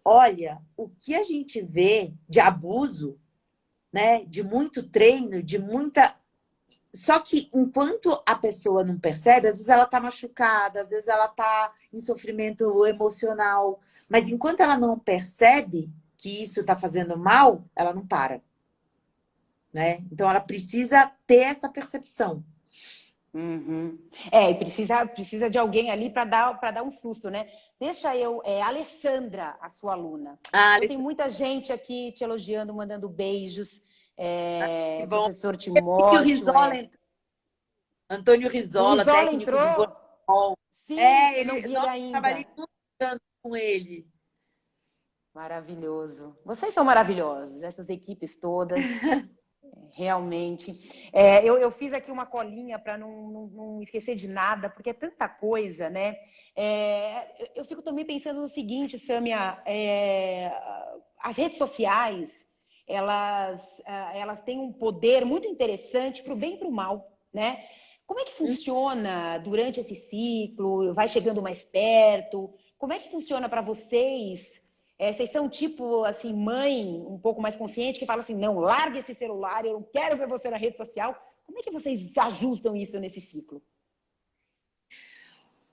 Olha, o que a gente vê de abuso, né? De muito treino, de muita. Só que enquanto a pessoa não percebe, às vezes ela está machucada, às vezes ela está em sofrimento emocional, mas enquanto ela não percebe que isso está fazendo mal, ela não para, né? Então ela precisa ter essa percepção. Uhum. E precisa de alguém ali para dar um susto, né? Deixa eu. Alessandra, a sua aluna. Ah, Então, tem muita gente aqui te elogiando, mandando beijos. que bom. Professor E o Timóteo, Risola, O Antônio Risola, Risola técnico de entrou? voleibol. Sim, É, eu não ele, vi ele nossa, eu trabalhei ainda. muito anos com ele. Maravilhoso. Vocês são maravilhosos, essas equipes todas, realmente. Eu fiz aqui uma colinha para não esquecer de nada, porque é tanta coisa, né? Eu fico também pensando no seguinte, Sâmia, as redes sociais, elas têm um poder muito interessante para o bem e para o mal, né? Como é que funciona durante esse ciclo? Vai chegando mais perto? Como é que funciona para vocês? Vocês são tipo assim, mãe um pouco mais consciente que fala assim, não, larga esse celular, eu não quero ver você na rede social. Como é que vocês ajustam isso nesse ciclo?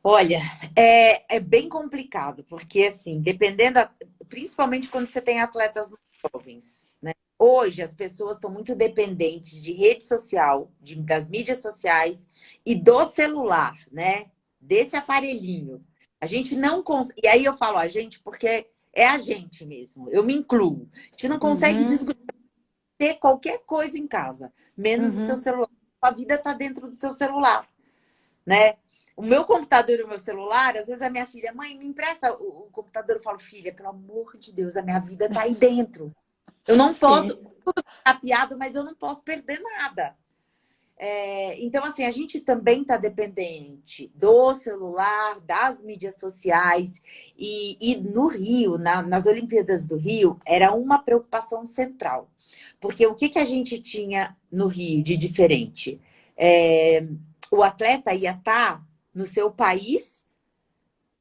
Olha, é bem complicado, porque assim, principalmente quando você tem atletas mais jovens, né? Hoje as pessoas estão muito dependentes de rede social, das mídias sociais e do celular, né? Desse aparelhinho. A gente não consegue. E aí eu falo a gente porque é a gente mesmo, eu me incluo. A gente não consegue Uhum, ter qualquer coisa em casa, menos o seu uhum. celular. A vida está dentro do seu celular, né? O meu computador e o meu celular, às vezes a minha filha, mãe, me empresta o computador. Eu falo, filha, pelo amor de Deus, a minha vida está aí dentro. Eu não posso, Sim. tudo tapeado, mas eu não posso perder nada. Então, assim, a gente também está dependente do celular, das mídias sociais. E no Rio, nas Olimpíadas do Rio, era uma preocupação central. Porque o que, que a gente tinha no Rio de diferente? É, o atleta ia estar no seu país,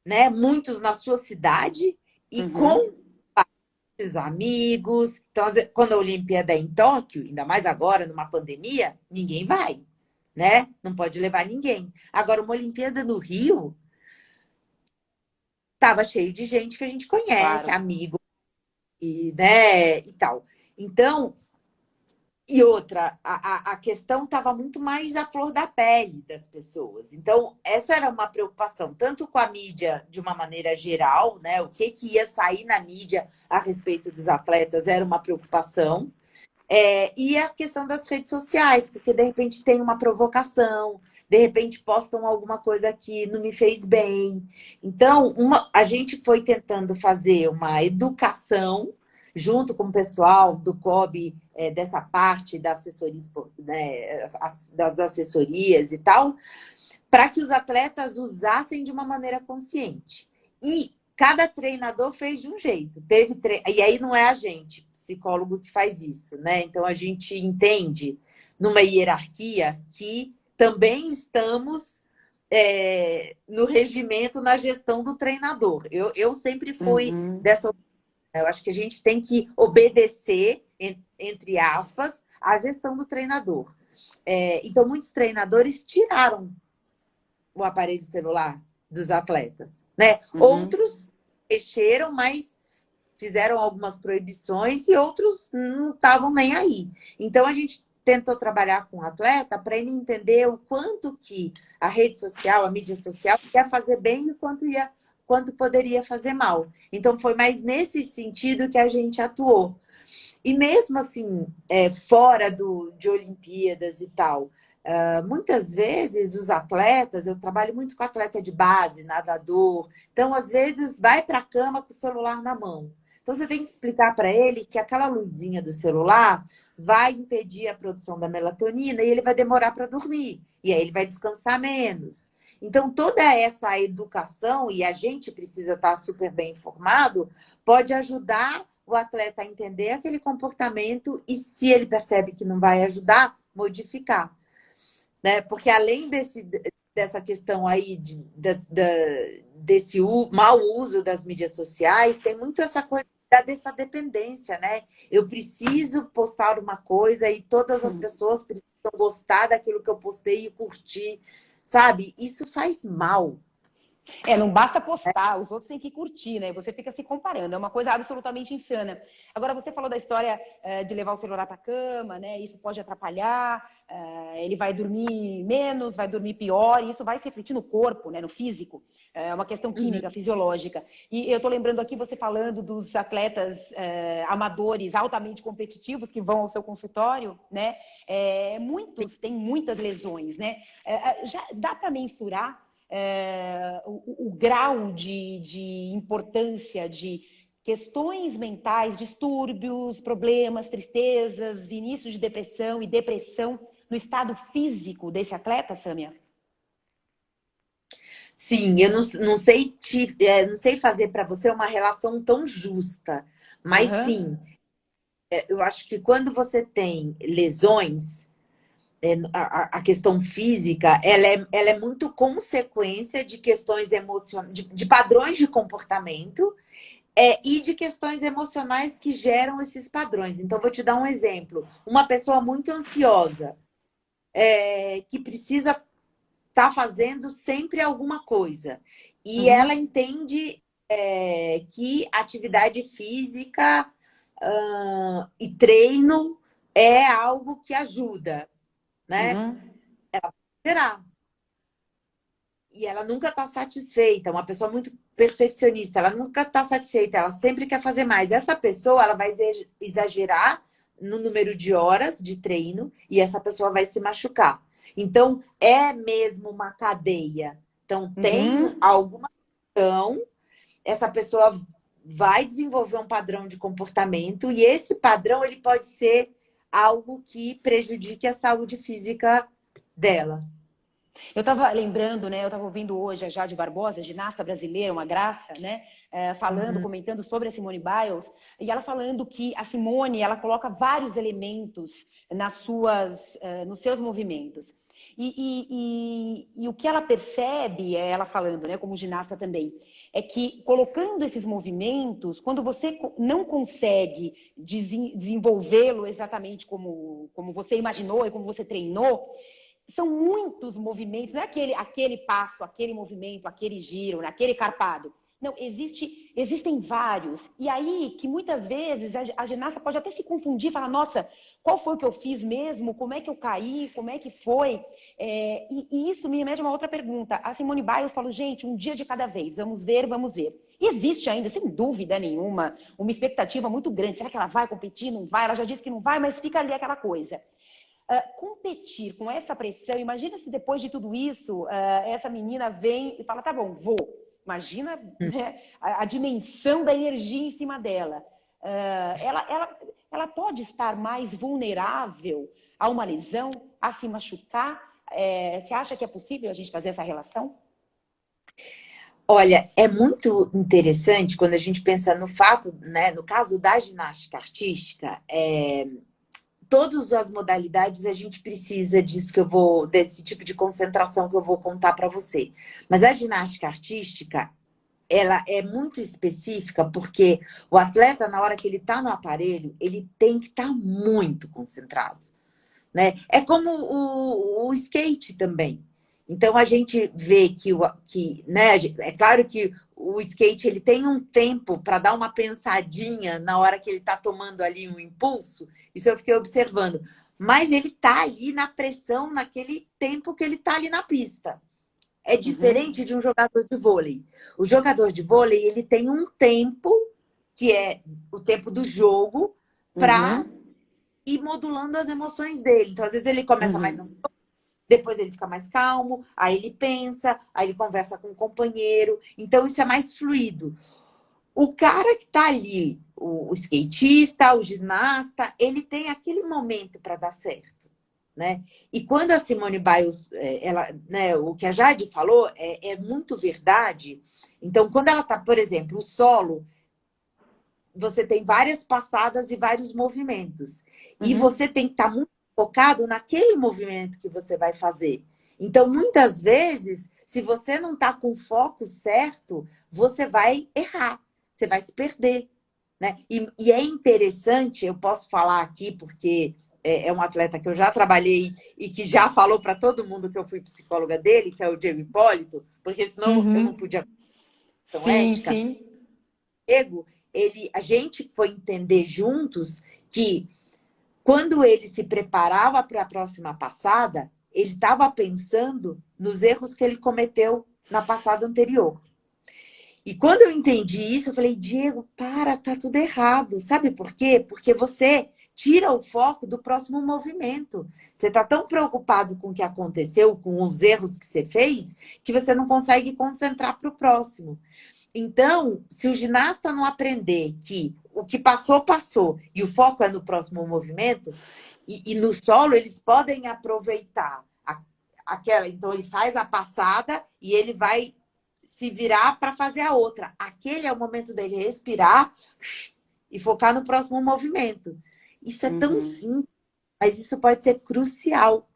né? Muitos na sua cidade, e com Uhum. os amigos. Então, quando a Olimpíada é em Tóquio, ainda mais agora, numa pandemia, ninguém vai, né? Não pode levar ninguém. Agora, uma Olimpíada no Rio, tava cheio de gente que a gente conhece, Claro. amigo, e, né, e tal. Então, e outra, a questão estava muito mais à flor da pele das pessoas. Então, essa era uma preocupação, tanto com a mídia de uma maneira geral, né? O que ia sair na mídia a respeito dos atletas era uma preocupação. E a questão das redes sociais, porque de repente tem uma provocação, de repente postam alguma coisa que não me fez bem. Então, a gente foi tentando fazer uma educação junto com o pessoal do COB, dessa parte da assessoria, né, das assessorias e tal, para que os atletas usassem de uma maneira consciente. E cada treinador fez de um jeito. E aí não é a gente, psicólogo, que faz isso, né? Então a gente entende numa hierarquia que também estamos no regimento, na gestão do treinador. Eu sempre fui Uhum. dessa. Eu acho que a gente tem que obedecer, entre aspas, à gestão do treinador. Então, muitos treinadores tiraram o aparelho celular dos atletas, né? Uhum. Outros mexeram, mas fizeram algumas proibições e outros não estavam nem aí. Então a gente tentou trabalhar com o atleta para ele entender o quanto que a rede social, a mídia social ia fazer bem e quanto poderia fazer mal. Então foi mais nesse sentido que a gente atuou. E mesmo assim, fora de Olimpíadas e tal, muitas vezes os atletas, eu trabalho muito com atleta de base, nadador, então às vezes vai para a cama com o celular na mão. Então você tem que explicar para ele que aquela luzinha do celular vai impedir a produção da melatonina e ele vai demorar para dormir. E aí ele vai descansar menos. Então, toda essa educação, e a gente precisa estar super bem informado, pode ajudar o atleta a entender aquele comportamento e, se ele percebe que não vai ajudar, modificar, né? Porque além dessa questão aí desse mau uso das mídias sociais, tem muito essa coisa dessa dependência, né? Eu preciso postar uma coisa e todas as pessoas precisam gostar daquilo que eu postei e curtir, sabe? Isso faz mal. Não basta postar, os outros têm que curtir, né? Você fica se comparando, é uma coisa absolutamente insana. Agora, você falou da história de levar o celular para a cama, né? Isso pode atrapalhar, ele vai dormir menos, vai dormir pior, e isso vai se refletir no corpo, né? No físico. É uma questão química, fisiológica. E eu estou lembrando aqui você falando dos atletas amadores altamente competitivos que vão ao seu consultório, né? Muitos têm muitas lesões, né? Já dá para mensurar o grau de importância de questões mentais, distúrbios, problemas, tristezas, início de depressão e depressão no estado físico desse atleta, Sâmia? Sim, eu não sei não sei fazer para você uma relação tão justa, mas Aham. sim, eu acho que quando você tem lesões, a questão física, ela é muito consequência de questões emocionais, de padrões de comportamento, e de questões emocionais que geram esses padrões. Então, vou te dar um exemplo. Uma pessoa muito ansiosa, que precisa estar fazendo sempre alguma coisa. E ela Uhum. entende que atividade física e treino é algo que ajuda, né? Uhum. Será? E ela nunca está satisfeita, uma pessoa muito perfeccionista, ela nunca está satisfeita, ela sempre quer fazer mais. Essa pessoa, ela vai exagerar no número de horas de treino e essa pessoa vai se machucar. Então, é mesmo uma cadeia. Então, tem Uhum. alguma questão, essa pessoa vai desenvolver um padrão de comportamento e esse padrão, ele pode ser algo que prejudique a saúde física dela. Eu estava lembrando, né? Eu estava ouvindo hoje a Jade Barbosa, ginasta brasileira, uma graça, né? Falando, Uhum. comentando sobre a Simone Biles, e ela falando que a Simone, ela coloca vários elementos nos seus movimentos. E o que ela percebe, ela falando, né, como ginasta também, é que colocando esses movimentos, quando você não consegue desenvolvê-lo exatamente como você imaginou e como você treinou, são muitos movimentos, não é aquele passo, aquele movimento, aquele giro, aquele carpado. Não, existem vários. E aí que muitas vezes a ginasta pode até se confundir, falar, nossa, qual foi o que eu fiz mesmo? Como é que eu caí? Como é que foi? E isso me remete a uma outra pergunta. A Simone Biles falou, gente, um dia de cada vez, vamos ver, vamos ver. E existe ainda, sem dúvida nenhuma, uma expectativa muito grande. Será que ela vai competir? Não vai? Ela já disse que não vai, mas fica ali aquela coisa. Competir com essa pressão, imagina se depois de tudo isso, essa menina vem e fala, tá bom, vou. Imagina, né, a dimensão da energia em cima dela. Ela pode estar mais vulnerável a uma lesão, a se machucar. Você acha que é possível a gente fazer essa relação? Olha, é muito interessante quando a gente pensa no fato, né, no caso da ginástica artística, todas as modalidades a gente precisa disso desse tipo de concentração que eu vou contar para você. Mas a ginástica artística, ela é muito específica porque o atleta, na hora que ele está no aparelho, ele tem que estar muito concentrado, né? É como o skate também. Então a gente vê né, é claro que o skate ele tem um tempo para dar uma pensadinha na hora que ele está tomando ali um impulso. Isso eu fiquei observando. Mas ele está ali na pressão naquele tempo que ele está ali na pista. É Uhum, diferente de um jogador de vôlei. O jogador de vôlei ele tem um tempo que é o tempo do jogo para uhum, ir modulando as emoções dele. Então, às vezes, ele começa mais uhum, ansioso, depois ele fica mais calmo, aí ele pensa, aí ele conversa com o companheiro. Então, isso é mais fluido. O cara que está ali, o skatista, o ginasta, ele tem aquele momento para dar certo. Né? E quando a Simone Biles, né, o que a Jade falou é muito verdade. Então, quando ela está, por exemplo, o solo, você tem várias passadas e vários movimentos. E uhum. você tem que estar muito focado naquele movimento que você vai fazer. Então, muitas vezes, se você não está com o foco certo, você vai errar, você vai se perder. Né? E é interessante, eu posso falar aqui, porque é um atleta que eu já trabalhei e que já falou para todo mundo que eu fui psicóloga dele, que é o Diego Hipólito, porque senão eu não Uhum. podia ser Sim, ética. sim. Diego, a gente foi entender juntos que quando ele se preparava para a próxima passada, ele estava pensando nos erros que ele cometeu na passada anterior. E quando eu entendi isso, eu falei, Diego, tá tudo errado. Sabe por quê? Porque você tira o foco do próximo movimento. Você está tão preocupado com o que aconteceu, com os erros que você fez, que você não consegue concentrar para o próximo. Então, se o ginasta não aprender que o que passou, passou, e o foco é no próximo movimento, e no solo eles podem aproveitar aquela. Então, ele faz a passada e ele vai se virar para fazer a outra. Aquele é o momento dele respirar e focar no próximo movimento. Isso é tão simples, mas isso pode ser crucial.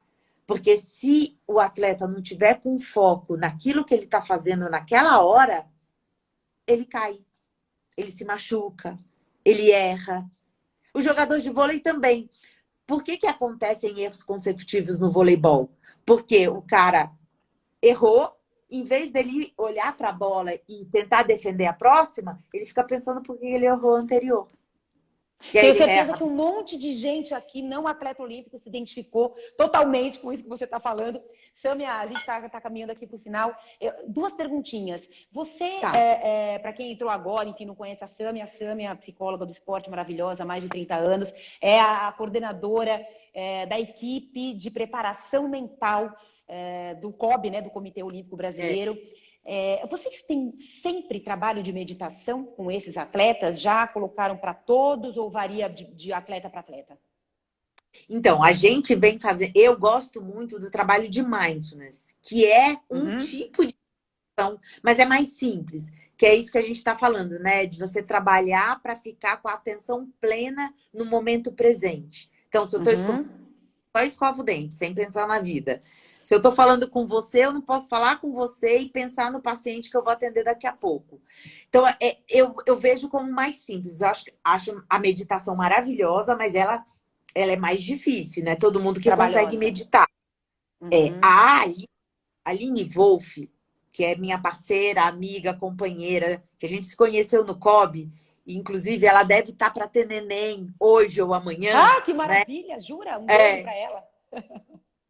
Porque se o atleta não tiver com foco naquilo que ele está fazendo naquela hora, ele cai, ele se machuca, ele erra. O jogador de vôlei também. Por que acontecem erros consecutivos no voleibol? Porque o cara errou, em vez dele olhar para a bola e tentar defender a próxima, ele fica pensando por que ele errou anterior. E aí Tenho ele certeza erra. que um monte de gente aqui, não atleta olímpico, se identificou totalmente com isso que você está falando. Sâmia, a gente está caminhando aqui para o final. Duas perguntinhas. Você, Tá. para quem entrou agora, enfim, não conhece a Sâmia, psicóloga do esporte maravilhosa, há mais de 30 anos, é a coordenadora da equipe de preparação mental do COB, né, do Comitê Olímpico Brasileiro. Vocês têm sempre trabalho de meditação com esses atletas? Já colocaram para todos ou varia de atleta para atleta? Então, a gente vem fazer. Eu gosto muito do trabalho de mindfulness, que é um Uhum. tipo de ação, mas é mais simples, que é isso que a gente está falando, né? De você trabalhar para ficar com a atenção plena no momento presente. Então, se eu estou Uhum. só escovo o dente, sem pensar na vida. Se eu estou falando com você, eu não posso falar com você e pensar no paciente que eu vou atender daqui a pouco. Então, eu vejo como mais simples. Eu acho a meditação maravilhosa, mas ela é mais difícil, né? Todo mundo que consegue Trabalhosa. meditar. Uhum. A Aline Wolff, que é minha parceira, amiga, companheira, que a gente se conheceu no COB, e, inclusive ela deve estar para ter neném hoje ou amanhã, Ah, que né? maravilha! Jura? Um beijo para ela.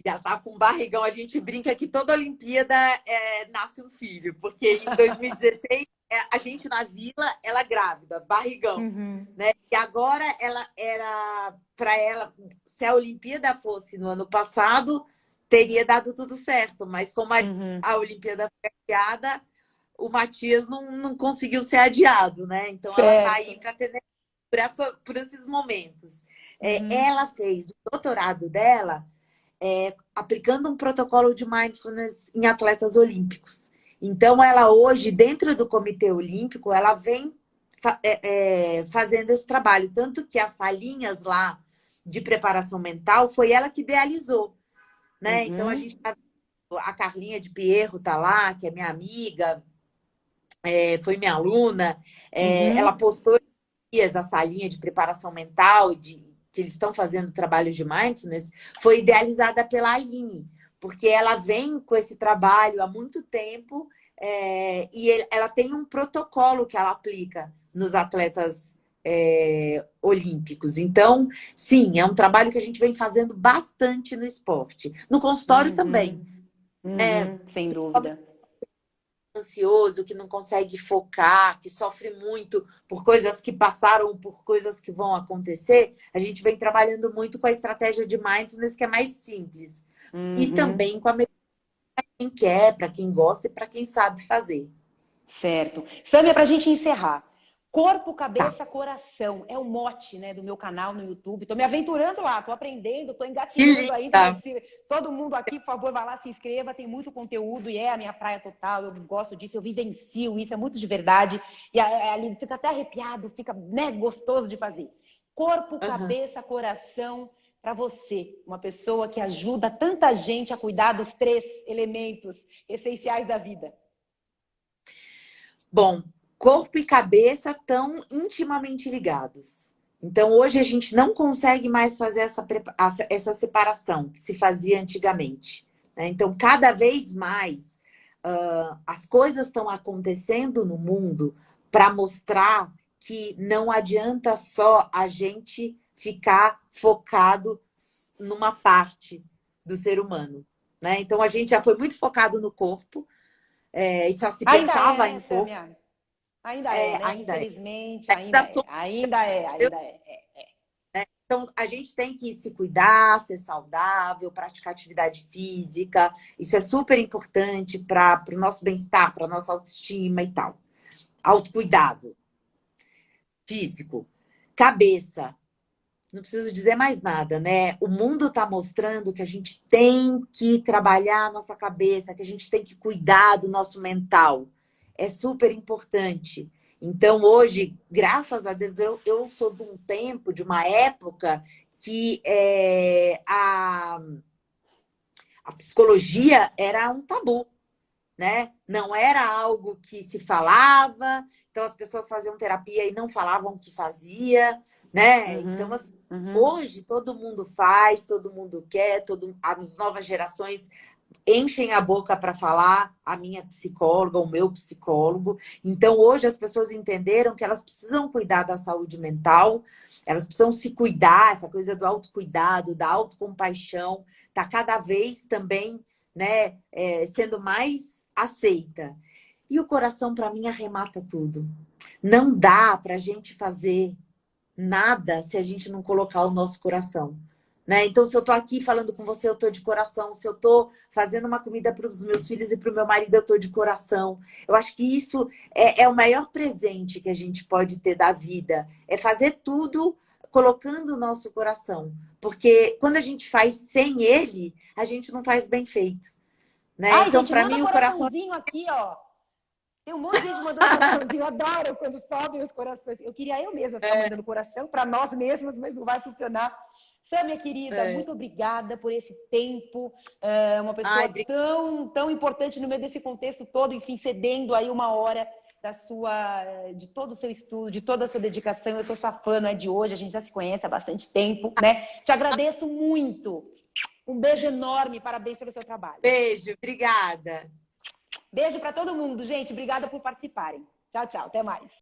Já tá com barrigão. A gente brinca que toda Olimpíada nasce um filho, porque em 2016 a gente na Vila, ela grávida, barrigão, Uhum. né? E agora ela era para ela, se a Olimpíada fosse no ano passado, teria dado tudo certo, mas como Uhum. a Olimpíada foi adiada, o Matias não conseguiu ser adiado, né? Então ela tá aí Certo. para ter por esses momentos. Uhum. Ela fez o doutorado dela aplicando um protocolo de mindfulness em atletas olímpicos. Então, ela hoje, dentro do Comitê Olímpico, ela vem fazendo esse trabalho. Tanto que as salinhas lá de preparação mental foi ela que idealizou, né? Então, a Uhum. gente tá, a Carlinha de Pierro tá lá, que é minha amiga, foi minha aluna, ela Uhum. postou a salinha de preparação mental, que eles estão fazendo trabalhos de mindfulness, foi idealizada pela Aline, porque ela vem com esse trabalho há muito tempo e ela tem um protocolo que ela aplica nos atletas olímpicos. Então, sim, é um trabalho que a gente vem fazendo bastante no esporte. No consultório também. Uhum. Uhum. Sem dúvida. Ansioso, que não consegue focar, que sofre muito por coisas que passaram, por coisas que vão acontecer, a gente vem trabalhando muito com a estratégia de mindfulness, que é mais simples. E Uhum. também com a meditação para quem quer, para quem gosta e para quem sabe fazer. Certo. Sâmia, para a gente encerrar. Corpo, Tá. cabeça, coração. É o mote, né, do meu canal no YouTube. Estou me aventurando lá, estou aprendendo, estou Que engatinhando ainda, mas linda! todo mundo aqui, por favor, vai lá, se inscreva. Tem muito conteúdo e é a minha praia total. Eu gosto disso, eu vivencio isso, é muito de verdade. E ali fica até arrepiado, fica, né, gostoso de fazer. Corpo, Uhum. cabeça, coração. Para você, uma pessoa que ajuda tanta gente a cuidar dos três elementos essenciais da vida. Bom, corpo e cabeça estão intimamente ligados. Então, hoje a gente não consegue mais fazer essa separação que se fazia antigamente, né? Então, cada vez mais as coisas estão acontecendo no mundo para mostrar que não adianta só a gente ficar focado numa parte do ser humano, né? Então, a gente já foi muito focado no corpo, e só se Ainda é, pensava né, em corpo. Samia? Ainda é, né? Ainda é. Infelizmente, ainda é. Ainda é, ainda é. Então, a gente tem que se cuidar, ser saudável, praticar atividade física. Isso é super importante para o nosso bem-estar, para a nossa autoestima e tal. Autocuidado físico. Cabeça. Não preciso dizer mais nada, né? O mundo está mostrando que a gente tem que trabalhar a nossa cabeça, que a gente tem que cuidar do nosso mental. É super importante. Então, hoje, graças a Deus, eu sou de um tempo, de uma época que a psicologia era um tabu, né? Não era algo que se falava, então as pessoas faziam terapia e não falavam o que fazia, né? Então, assim, hoje todo mundo faz, todo mundo quer, as novas gerações enchem a boca para falar, a minha psicóloga, o meu psicólogo. Então, hoje as pessoas entenderam que elas precisam cuidar da saúde mental, elas precisam se cuidar, essa coisa do autocuidado, da autocompaixão, está cada vez também, né, sendo mais aceita. E o coração, para mim, arremata tudo. Não dá para a gente fazer nada se a gente não colocar o nosso coração. Né? Então, se eu estou aqui falando com você, eu estou de coração. Se eu estou fazendo uma comida para os meus filhos e para o meu marido, eu estou de coração. Eu acho que isso é o maior presente que a gente pode ter da vida. É fazer tudo colocando o nosso coração. Porque quando a gente faz sem ele, a gente não faz bem feito. Né? Ai, Então, gente, para manda mim, o coração... coraçãozinho aqui, ó. Tem um monte de gente mandando coraçãozinho. Eu adoro quando sobem os corações. Eu queria eu mesma ficar mandando coração para nós mesmos, mas não vai funcionar. Sam, querida, muito obrigada por esse tempo. Uma pessoa tão importante no meio desse contexto todo, enfim, cedendo aí uma hora de todo o seu estudo, de toda a sua dedicação. Eu sou sua fã, não é de hoje, a gente já se conhece há bastante tempo, né? Te agradeço muito. Um beijo enorme, parabéns pelo seu trabalho. Beijo, obrigada. Beijo para todo mundo, gente. Obrigada por participarem. Tchau, tchau. Até mais.